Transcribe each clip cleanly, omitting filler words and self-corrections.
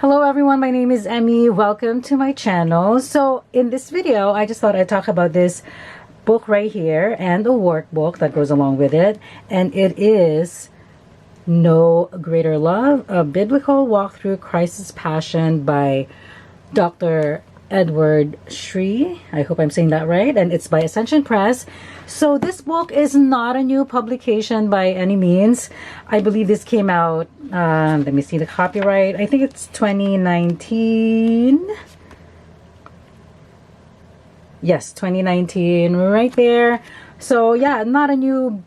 Hello everyone, my name is Emmy. Welcome to my channel. So in this video, I just thought I'd talk about this book right here and the workbook that goes along with it. And it is No Greater Love, a biblical walk through Christ's Passion by Dr. Edward Shree. I hope I'm saying that right. And it's by Ascension Press. So this book is not a new publication by any means. I believe this came out, let me see the copyright. I think it's 2019. Yes, 2019, right there. So yeah, not a new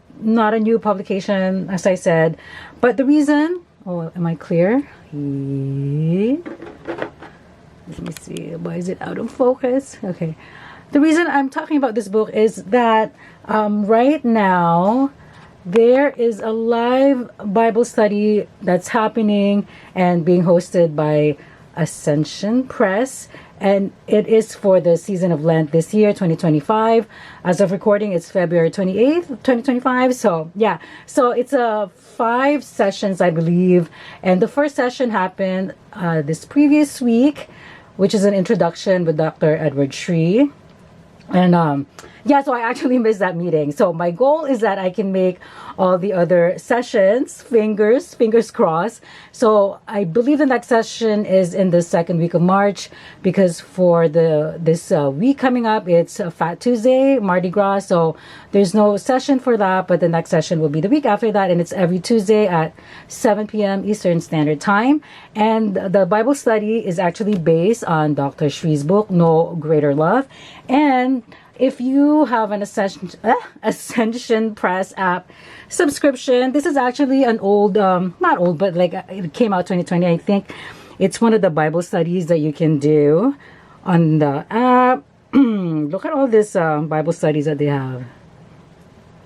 publication, as I said. But the reason, oh, am I clear? Let me see, why is it out of focus? Okay. The reason I'm talking about this book is that right now there is a live Bible study that's happening and being hosted by Ascension Press, and it is for the season of Lent this year, 2025. As of recording, it's February 28th, 2025. So yeah, so it's 5 sessions, I believe, and the first session happened this previous week, which is an introduction with Dr. Edward Shree. And yeah, so I actually missed that meeting. So my goal is that I can make all the other sessions, fingers crossed. So I believe the next session is in the second week of March, because for this week coming up, it's Fat Tuesday, Mardi Gras. So there's no session for that, but the next session will be the week after that, and it's every Tuesday at 7 p.m. Eastern Standard Time. And the Bible study is actually based on Dr. Shree's book, No Greater Love. And if you have an Ascension Press app subscription, this is actually an old, not old, but like it came out 2020, I think. It's one of the Bible studies that you can do on the app. Look at all these Bible studies that they have.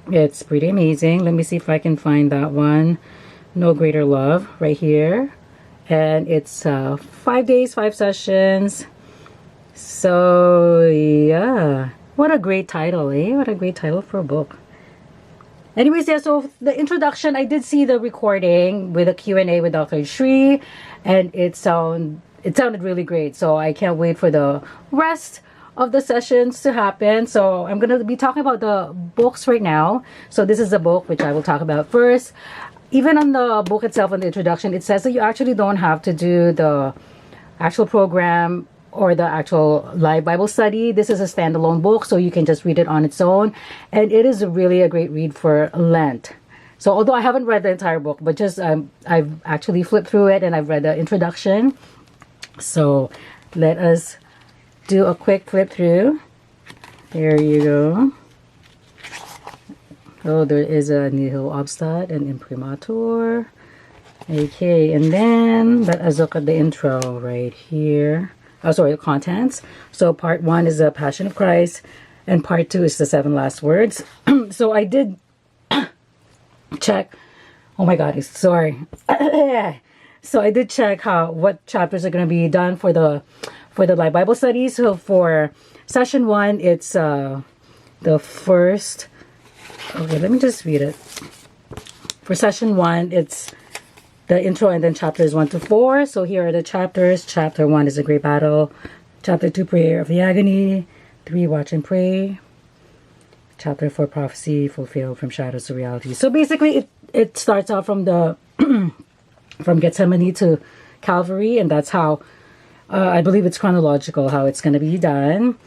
It's pretty amazing. Let me see if I can find that one. No Greater Love right here. And it's 5 days, 5 sessions. So yeah, what a great title, eh? What a great title for a book. Anyways, yeah, so the introduction, I did see the recording with a Q&A with Dr. Shree, and it sounded really great. So I can't wait for the rest of the sessions to happen. So I'm going to be talking about the books right now. So this is the book which I will talk about first. Even on the book itself, on the introduction, it says that you actually don't have to do the actual program or the actual live Bible study. This is a standalone book, so you can just read it on its own. And it is really a great read for Lent. So although I haven't read the entire book, but just I've actually flipped through it and I've read the introduction. So let us do a quick flip through. There you go. Oh, there is a nihil obstat and imprimatur. Okay, and then let us look at the intro right here. Oh, sorry, the contents. So part 1 is the Passion of Christ, and part 2 is the 7 last words. So I did check. Oh my God, sorry. So I did check what chapters are going to be done for the live Bible study. So for session 1, it's the first. Okay, let me just read it. For session 1, it's the intro and then chapters 1 to 4. So here are the chapters. Chapter 1 is a great battle. Chapter 2, prayer of the agony. 3, watch and pray. Chapter 4, prophecy fulfilled from shadows to reality. So basically it starts out from the from Gethsemane to Calvary, and that's how I believe it's chronological how it's going to be done.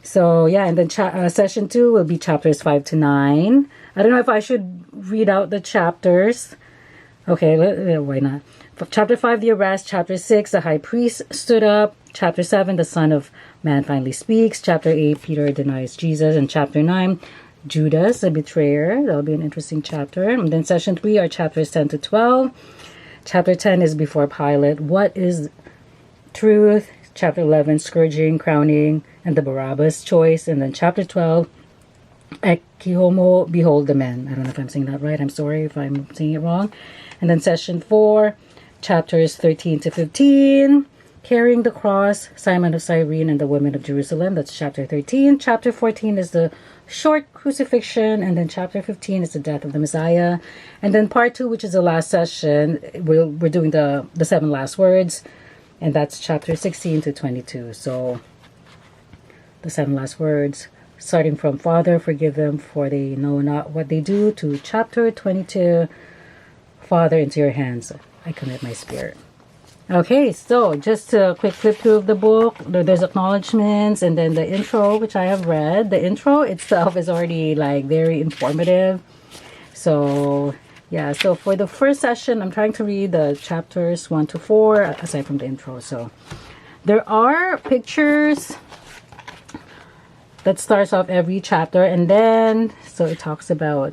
So yeah, and then session 2 will be chapters 5 to 9. I don't know if I should read out the chapters. Okay, why not? Chapter 5, the arrest. Chapter 6, the high priest stood up. Chapter 7, the Son of Man finally speaks. Chapter 8, Peter denies Jesus. And chapter 9, Judas, the betrayer. That'll be an interesting chapter. And then session 3 are chapters 10 to 12. Chapter 10 is before Pilate. What is truth? Chapter 11, scourging, crowning, and the Barabbas choice. And then chapter 12, Ekihomo, behold the men. I don't know if I'm saying that right. I'm sorry if I'm saying it wrong. And then session 4, chapters 13 to 15, carrying the cross, Simon of Cyrene and the women of Jerusalem. That's chapter 13. Chapter 14 is the short crucifixion, and then chapter 15 is the death of the Messiah. And then part 2, which is the last session, we're doing the 7 last words. And that's chapter 16 to 22. So the 7 last words, starting from Father, forgive them, for they know not what they do, to chapter 22, Father, into your hands I commit my spirit. Okay, so just a quick flip through of the book. There's acknowledgments and then the intro, which I have read. The intro itself is already like very informative. So yeah, so for the first session, I'm trying to read the chapters 1 to 4, aside from the intro. So there are pictures that starts off every chapter, and then so it talks about,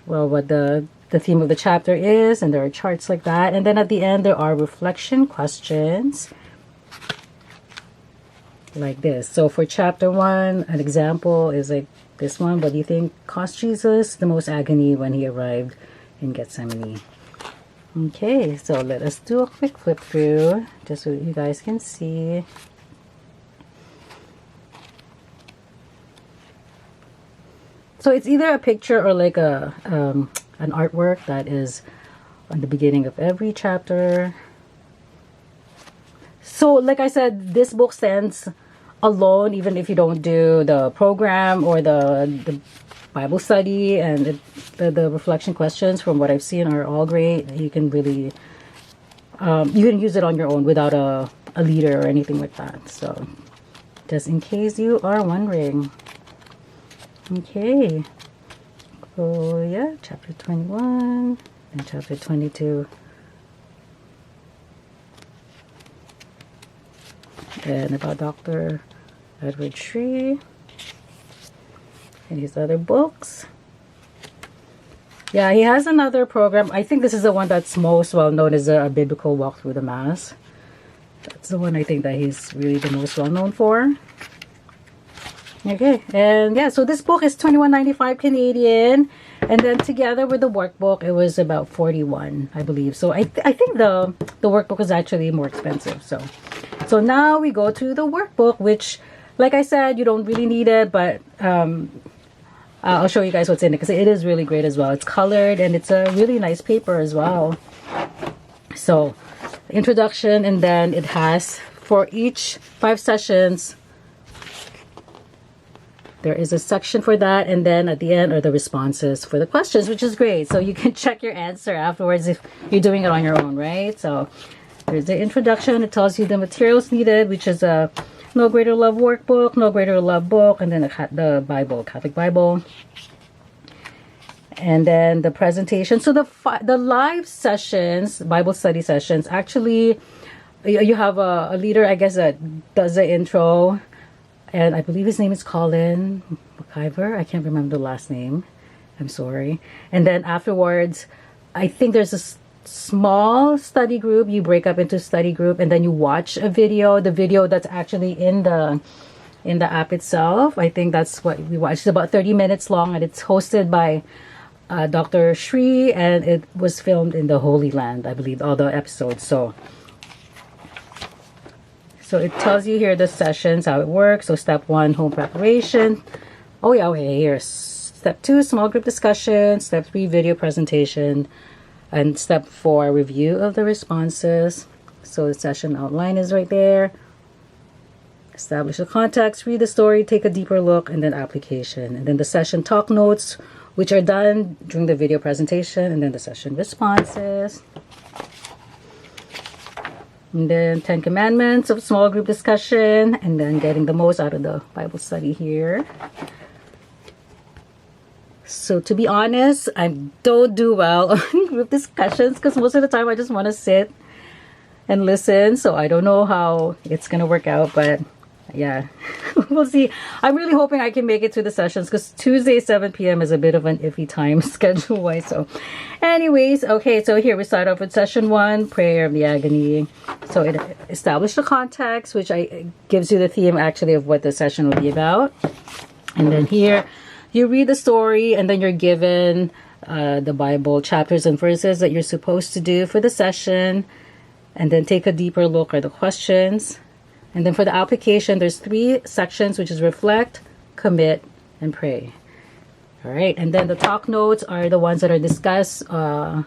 well, what the theme of the chapter is, and there are charts like that, and then at the end there are reflection questions like this. So for chapter 1, an example is like this one: what do you think cost Jesus the most agony when he arrived in Gethsemane? Okay, so let us do a quick flip through just so you guys can see. So it's either a picture or like a an artwork that is on the beginning of every chapter. So like I said, this book stands alone even if you don't do the program or the Bible study, and the reflection questions from what I've seen are all great. You can really you can use it on your own without a leader or anything like that. So just in case you are wondering. Okay, so yeah, chapter 21 and chapter 22. And about Dr. Edward Shree and his other books. Yeah, he has another program. I think this is the one that's most well known as a biblical walk through the Mass. That's the one I think that he's really the most well known for. Okay, and yeah, so this book is $21.95 Canadian, and then together with the workbook, it was about $41, I believe. So I think the workbook is actually more expensive. So now we go to the workbook, which, like I said, you don't really need it, but I'll show you guys what's in it because it is really great as well. It's colored and it's a really nice paper as well. So introduction, and then it has for each 5 sessions. There is a section for that, and then at the end are the responses for the questions, which is great. So you can check your answer afterwards if you're doing it on your own, right? So there's the introduction. It tells you the materials needed, which is a No Greater Love workbook, No Greater Love book, and then the Bible, Catholic Bible. And then the presentation. So the live sessions, Bible study sessions, actually, you have a leader, I guess, that does the intro. And I believe his name is Colin McIver. I can't remember the last name. I'm sorry. And then afterwards, I think there's a small study group. You break up into study group, and then you watch a video. The video that's actually in the app itself. I think that's what we watched. It's about 30 minutes long, and it's hosted by Dr. Shree, and it was filmed in the Holy Land, I believe, all the episodes. So it tells you here the sessions, how it works. So step 1, home preparation. Oh yeah, okay, here's step 2, small group discussion. Step 3, video presentation. And step 4, review of the responses. So the session outline is right there. Establish the context, read the story, take a deeper look, and then application. And then the session talk notes, which are done during the video presentation, and then the session responses. And then 10 commandments of small group discussion, and then getting the most out of the Bible study here. So to be honest, I don't do well on group discussions because most of the time I just want to sit and listen. So I don't know how it's going to work out, but yeah, we'll see. I'm really hoping I can make it to the sessions because Tuesday 7 p.m. is a bit of an iffy time schedule wise. So anyways, okay, so here we start off with session 1, prayer of the agony. So it established the context, which gives you the theme actually of what the session will be about. And then here you read the story, and then you're given the Bible chapters and verses that you're supposed to do for the session, and then take a deeper look at the questions. And then for the application, there's 3 sections, which is reflect, commit, and pray. All right, and then the talk notes are the ones that are discussed for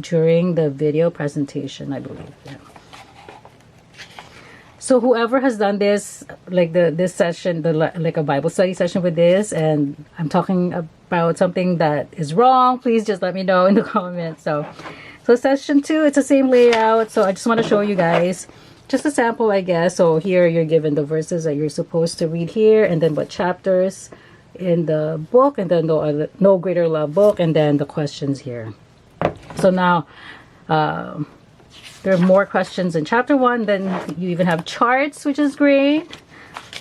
during the video presentation, I believe. Yeah. So whoever has done this, like this session, like a Bible study session with this, and I'm talking about something that is wrong, please just let me know in the comments. So session 2, it's the same layout. So I just want to show you guys just a sample, I guess. So here you're given the verses that you're supposed to read here, and then what chapters in the book, and then no greater love book, and then the questions here. So now there are more questions in chapter 1. Then you even have charts, which is great.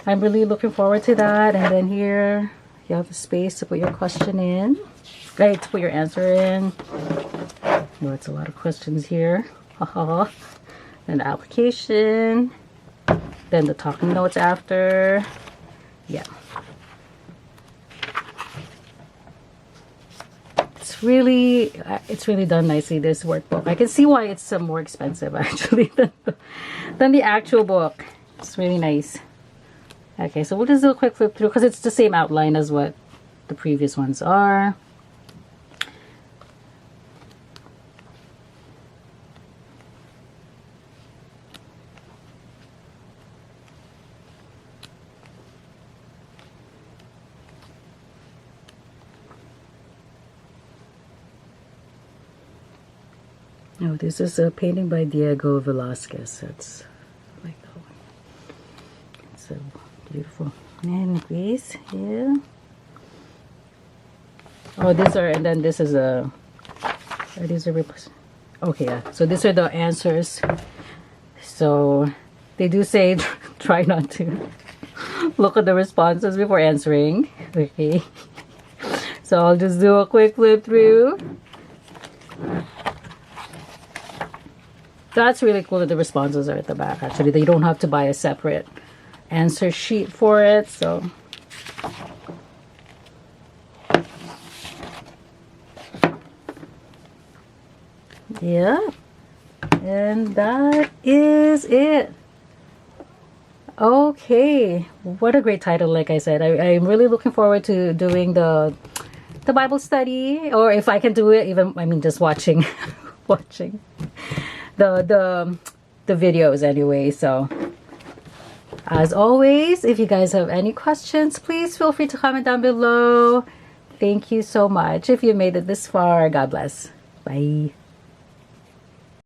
I'm really looking forward to that. And then here you have a space to put your question in, right, to put your answer in. Oh, it's a lot of questions here. Then the application, then the talking notes after. Yeah. It's really done nicely, this workbook. I can see why it's more expensive actually than the actual book. It's really nice. Okay, so we'll just do a quick flip through because it's the same outline as what the previous ones are. Oh, this is a painting by Diego Velázquez. That's like that one. It's so beautiful. Anyways, yeah. Oh, and then this is okay, yeah. So these are the answers. So they do say try not to look at the responses before answering. Okay. So I'll just do a quick flip through. That's really cool that the responses are at the back. Actually, they don't have to buy a separate answer sheet for it. So yeah, and that is it. Okay, what a great title. Like I said, I'm really looking forward to doing the Bible study, or if I can do it, even just watching watching the videos anyway. So as always, if you guys have any questions, please feel free to comment down below. Thank you so much if you made it this far. God bless. Bye.